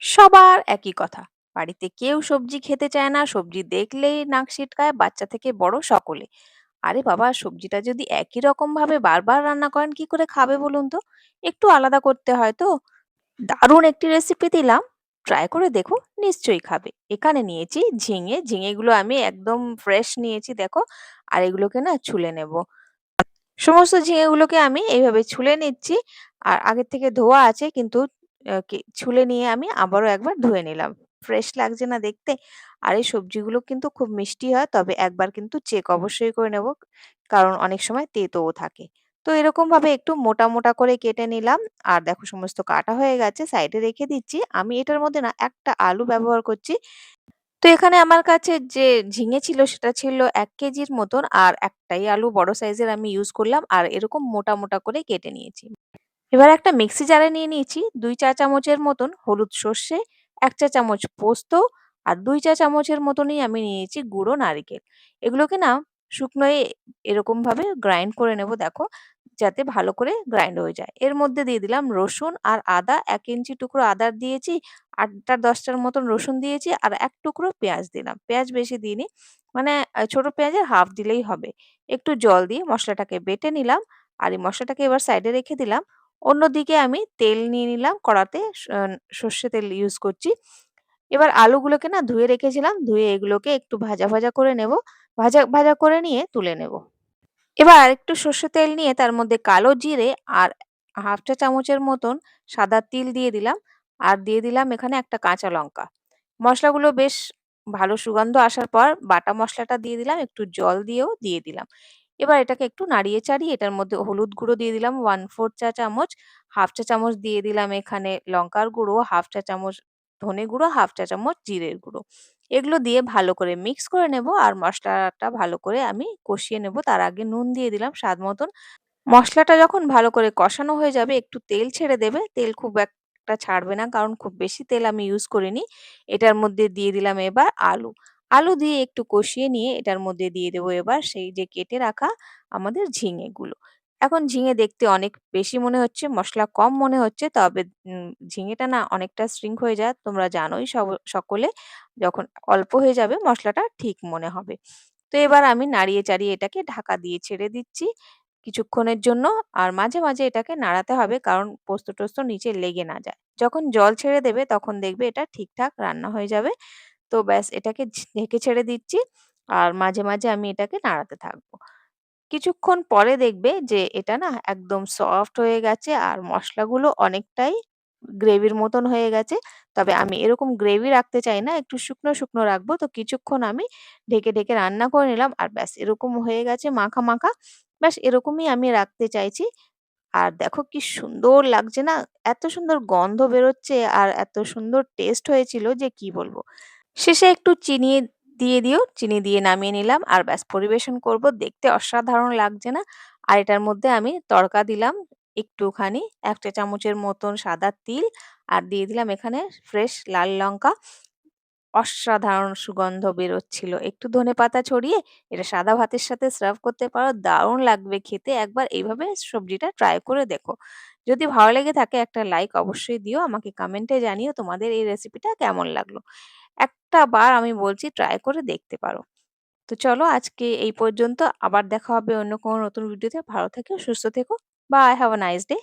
সবার একই কথা। বাড়িতে কেউ সবজি খেতে চায় না, সবজি দেখলেই নাক সিটকায়, বাচ্চা থেকে বড় সকলে। আরে বাবা! সবজিটা যদি একই রকমভাবে বারবার রান্না করেন কি করে খাবে বলুন তো? একটু আলাদা করতে হয় তো। দারুণ একটি রেসিপি দিলাম, ট্রাই করে দেখো, নিশ্চয়ই খাবে। এখানে নিয়েছি ঝিঙে, ঝিঙেগুলো আমি একদম ফ্রেশ নিয়েছি দেখো। আর এগুলোকে না ছুলে নেব। সমস্ত ঝিঙেগুলোকে আমি এইভাবে ছুলে নিচ্ছি। আর আগের থেকে ধোয়া আছে কিন্তু ছুলে নিয়ে আমি আবারও একবার ধুয়ে নিলাম। ফ্রেশ লাগছে না দেখতে? আর এই সবজিগুলো কিন্তু খুব মিষ্টি হয়। তবে একবার কিন্তু চেক অবশ্যই করে নেব। কারণ অনেক সময় তেঁতোও থাকে। তো এরকমভাবে একটু মোটা, মোটা করে কেটে নিলাম। আর দেখো সমস্ত কাটা হয়ে গেছে, সাইডে রেখে দিচ্ছি। আমি এটার মধ্যে না একটা আলু ব্যবহার করছি। তো এখানে আমার কাছে যে ঝিঙে ছিল সেটা ছিল ১ কেজির মতন। আর একটাই আলু বড় সাইজের আমি ইউজ করলাম। আর এরকম মোটা, মোটা করে কেটে নিয়েছি। এবার একটা মিক্সি জারে নিয়ে নিয়েছি ২ চা চামচের মতন হলুদ সর্ষে, ১ চা চামচ পোস্ত আর ২ চা চামচের মতনই আমি নিয়েছি গুঁড়ো নারিকেল। এগুলোকে না শুকনোয় এরকমভাবে গ্রাইন্ড করে নেব দেখো, যাতে ভালো করে গ্রাইন্ড হয়ে যায়। এর মধ্যে দিয়ে দিলাম রসুন আর আদা, ১ ইঞ্চি টুকরো আদা দিয়েছি, ৮টা ১০টার মতন রসুন দিয়েছি আর ১ টুকরো পেঁয়াজ দিলাম। পেঁয়াজ বেশি দিইনি। মানে ছোট পেঁয়াজের হাফ দিলেই হবে। একটু জল দিয়ে মসলাটাকে বেটে নিলাম। আর এই মসলাটাকে এবার সাইডে রেখে দিলাম। অন্যদিকে আমি তেল নিয়ে নিলাম কড়াতে, সর্ষে তেল ইউজ করছি। এবার আলুগুলোকে না ধুয়ে রেখেছিলাম, ধুয়ে এগুলোকে একটু ভাজা, ভাজা করে নেব। ভাজা, ভাজা করে নিয়ে তুলে নেব। এবার একটু সর্ষের তেল নিয়ে তার মধ্যে কালো জিরে আর হাফ চা চামচের মতন সাদা তিল দিয়ে দিলাম। আর দিয়ে দিলাম এখানে একটা কাঁচা লঙ্কা। মসলাগুলো বেশ ভালো সুগন্ধ আসার পর বাটা মসলাটা দিয়ে দিলাম, একটু জল দিয়েও দিয়ে দিলাম। এবার এটাকে একটু নাড়িয়ে চাড়িয়ে এটার মধ্যে হলুদ গুঁড়ো দিয়ে দিলাম 1/4 চা চামচ, হাফ চা চামচ দিয়ে দিলাম এখানে লঙ্কার গুঁড়ো, হাফ চা চামচ ধনে গুঁড়ো, হাফ চা চামচ জিরের গুঁড়ো। এগুলো দিয়ে ভালো করে মিক্স করে নেব আর মসলাটা ভালো করে আমি কষিয়ে নেব। তার আগে নুন দিয়ে দিলাম স্বাদ মতন। মসলাটা যখন ভালো করে কষানো হয়ে যাবে একটু তেল ছেড়ে দেবে। তেল খুব একটা ছাড়বে না কারণ খুব বেশি তেল আমি ইউজ করিনি। এটার মধ্যে দিয়ে দিলাম এবার আলু। আলু দিয়ে একটু কষিয়ে নিয়ে এটার মধ্যে দিয়ে দেবো এবার সেই যে কেটে রাখা আমাদের ঝিঙেগুলো। এখন ঝিঙে দেখতে অনেক বেশি মনে হচ্ছে, মসলা কম মনে হচ্ছে। তবে ঝিঙেটা না অনেকটা শ্রিঙ্ক হয়ে যায়। তোমরা জানোই সকলে। যখন অল্প হয়ে যাবে মসলাটা ঠিক মনে হবে। তো এবার আমি নাড়িয়ে চাড়িয়ে এটাকে ঢাকা দিয়ে ছেড়ে দিচ্ছি কিছুক্ষণের জন্য। আর মাঝে, মাঝে এটাকে নাড়াতে হবে কারণ পোস্ত-টোস্ত নিচে লেগে না যায়। যখন জল ছেড়ে দেবে তখন দেখবে এটা ঠিকঠাক রান্না হয়ে যাবে। তো ব্যাস এটাকে ঢেকে ছেড়ে দিচ্ছি। আর মাঝে, মাঝে আমি এটাকে নাড়াতে থাকবো। কিছুক্ষণ পরে দেখবে যে এটা না একদম সফট হয়ে গেছে আর মসলাগুলো অনেকটাই গ্রেভির মতন হয়ে গেছে। তবে আমি এরকম গ্রেভি রাখতে চাই না, একটু শুকনো, শুকনো রাখবো। তো কিছুক্ষণ আমি ঢেকে, ঢেকে রান্না করে নিলাম। আর ব্যাস এরকম হয়ে গেছে মাখা, মাখা। ব্যাস এরকমই আমি রাখতে চাইছি। আর দেখো কি সুন্দর লাগছে না? এত সুন্দর গন্ধ বেরোচ্ছে আর এত সুন্দর টেস্ট হয়েছিল যে কি বলবো। শেষে একটু চিনি দিয়ে দিও। চিনি দিয়ে নামিয়ে নিলাম। আর ব্যাস পরিবেশন করব। দেখতে অসাধারণ লাগছে না? আর এটার মধ্যে আমি তড়কা দিলাম একটুখানি ১ চা চামচের মতন সাদা তিল আর দিয়ে দিলাম এখানে ফ্রেশ লাল লঙ্কা। অসাধারণ সুগন্ধ বেরোচ্ছিল। একটু ধনেপাতা ছড়িয়ে এটা সাদা ভাতের সাথে সার্ভ করতে পারো। দারুণ লাগবে খেতে। একবার এইভাবে সবজিটা ট্রাই করে দেখো। যদি ভালো লেগে থাকে একটা লাইক অবশ্যই দিও। আমাকে কমেন্টে জানিও তোমাদের এই রেসিপিটা কেমন লাগলো। একটা বার আমি বলছি ট্রাই করে দেখতে পারো। তো চলো আজকে এই পর্যন্ত। আবার দেখা হবে অন্য কোনো নতুন ভিডিওতে। ভালো থেকো, সুস্থ থেকো। Bye, have a nice day.